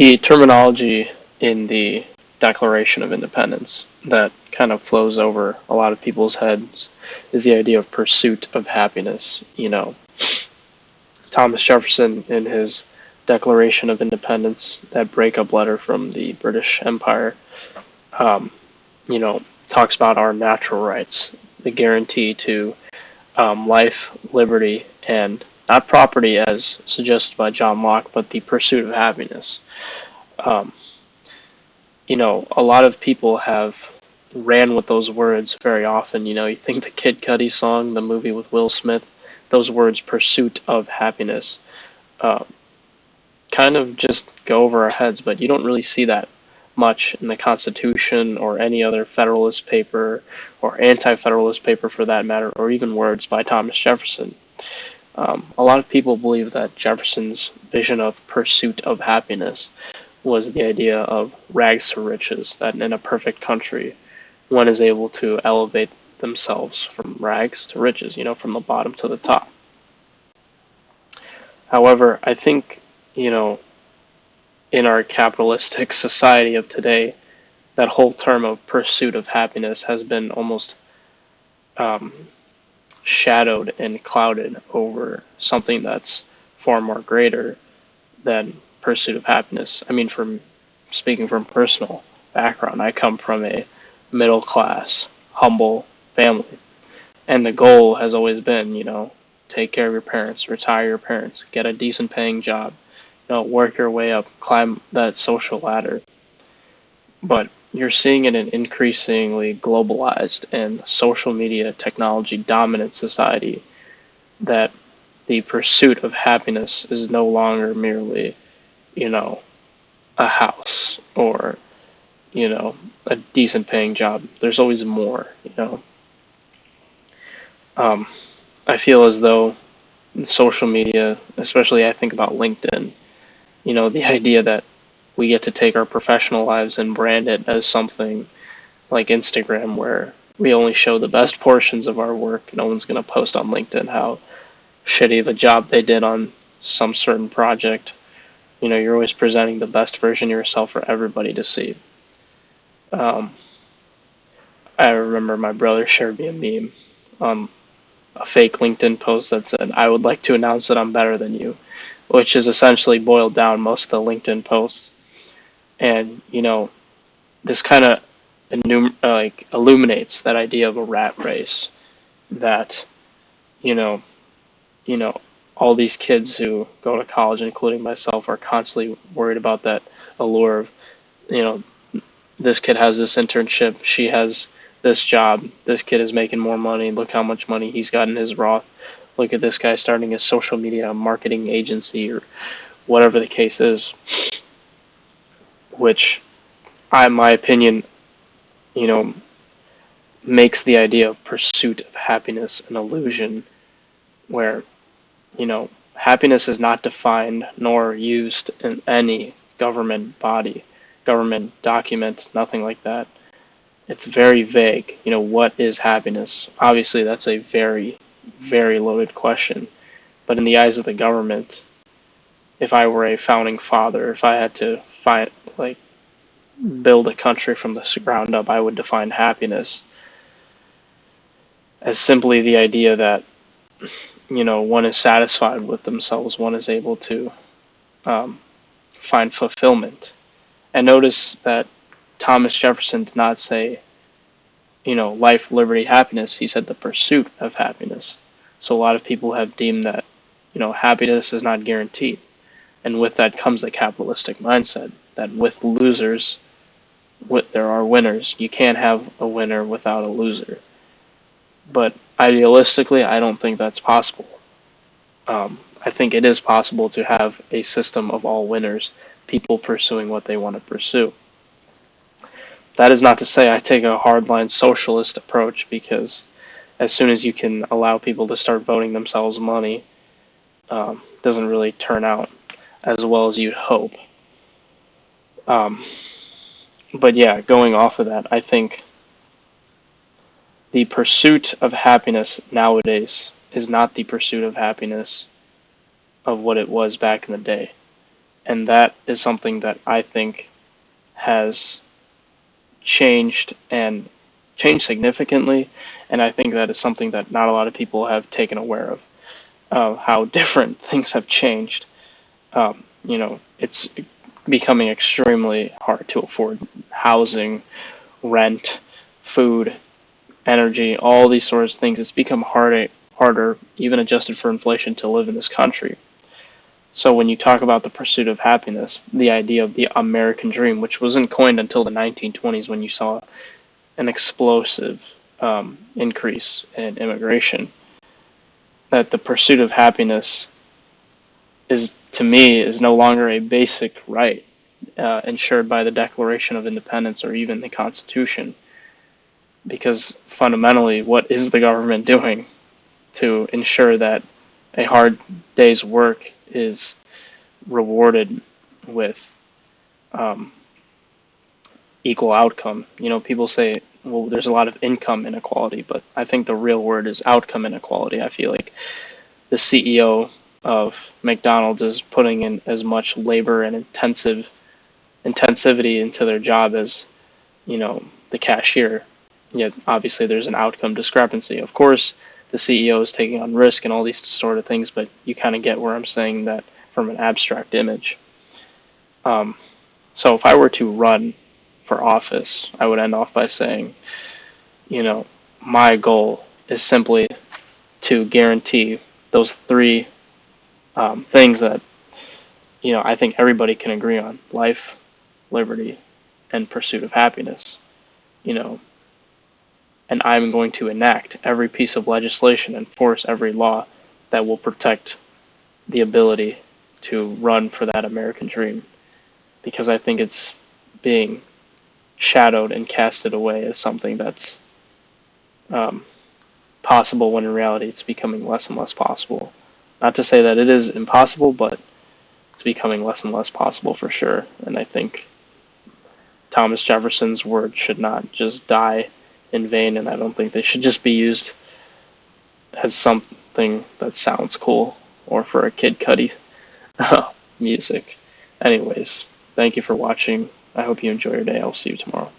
The terminology in the Declaration of Independence that kind of flows over a lot of people's heads is the idea of pursuit of happiness. Thomas Jefferson, in his Declaration of Independence, that breakup letter from the British Empire, um, you know, talks about our natural rights, the guarantee to life, liberty, and not property as suggested by John Locke, but the pursuit of happiness. Um, a lot of people have ran with those words very often. You think the Kid Cudi song, the movie with Will Smith, those words, pursuit of happiness, uh, kind of just go over our heads, but you don't really see that much in the Constitution or any other Federalist paper or Anti-Federalist paper for that matter, or even words by Thomas Jefferson. A lot of people believe that Jefferson's vision of pursuit of happiness was the idea of rags to riches, that in a perfect country, one is able to elevate themselves from rags to riches, from the bottom to the top. However, I think, you know, in our capitalistic society of today, that whole term of pursuit of happiness has been almost um, shadowed and clouded over something that's far more greater than pursuit of happiness. I mean, from speaking from personal background, I come from a middle class, humble family, and the goal has always been, take care of your parents, retire your parents, get a decent paying job, work your way up, climb that social ladder. But you're seeing in an increasingly globalized and social media technology dominant society that the pursuit of happiness is no longer merely, you know, a house or, a decent paying job. There's always more. Um, I feel as though social media, especially I think about LinkedIn, the idea that we get to take our professional lives and brand it as something like Instagram where we only show the best portions of our work. No one's going to post on LinkedIn how shitty of a job they did on some certain project. You're always presenting the best version of yourself for everybody to see. Um, I remember my brother shared me a meme on a fake LinkedIn post that said, "I would like to announce that I'm better than you," which is essentially boiled down most of the LinkedIn posts. And, this kind of illuminates that idea of a rat race that, you know, you know, all these kids who go to college, including myself, are constantly worried about that allure of, you know, this kid has this internship, she has this job, this kid is making more money, look how much money he's got in his Roth, look at this guy starting a social media marketing agency or whatever the case is, which, in my opinion, you know, makes the idea of pursuit of happiness an illusion where, happiness is not defined nor used in any government body, government document, nothing like that. It's very vague. What is happiness? Obviously, that's a very, very loaded question. But in the eyes of the government, if I were a founding father, if I had to build a country from the ground up, I would define happiness as simply the idea that, one is satisfied with themselves, one is able to um, find fulfillment. And notice that Thomas Jefferson did not say, life, liberty, happiness. He said the pursuit of happiness. So a lot of people have deemed that, happiness is not guaranteed. And with that comes the capitalistic mindset that with losers, there are winners. You can't have a winner without a loser. But idealistically, I don't think that's possible. I think it is possible to have a system of all winners, people pursuing what they want to pursue. That is not to say I take a hardline socialist approach, because as soon as you can allow people to start voting themselves money, it doesn't really turn out as well as you'd hope. Um, but yeah, going off of that, I think the pursuit of happiness nowadays is not the pursuit of happiness of what it was back in the day. And that is something that I think has changed and changed significantly. And I think that is something that not a lot of people have taken aware of how different things have changed. It's becoming extremely hard to afford housing, rent, food, energy, all these sorts of things. It's become harder, even adjusted for inflation, to live in this country. So when you talk about the pursuit of happiness, the idea of the American dream, which wasn't coined until the 1920s when you saw an explosive increase in immigration, that the pursuit of happiness is, to me, is no longer a basic right ensured by the Declaration of Independence or even the Constitution. Because fundamentally, what is the government doing to ensure that a hard day's work is rewarded with um, equal outcome? People say, well, there's a lot of income inequality, but I think the real word is outcome inequality. I feel like the CEO of McDonald's is putting in as much labor and intensivity into their job as, the cashier. Yet obviously there's an outcome discrepancy. Of course, the CEO is taking on risk and all these sort of things, but you kind of get where I'm saying that from an abstract image. So if I were to run for office, I would end off by saying, my goal is simply to guarantee those three things that, I think everybody can agree on: life, liberty, and pursuit of happiness. You know, and I'm going to enact every piece of legislation, enforce every law that will protect the ability to run for that American dream, because I think it's being shadowed and casted away as something that's um, possible, when in reality it's becoming less and less possible. Not to say that it is impossible, but it's becoming less and less possible for sure. And I think Thomas Jefferson's words should not just die in vain, and I don't think they should just be used as something that sounds cool or for a Kid Cudi music. Anyways, thank you for watching. I hope you enjoy your day. I'll see you tomorrow.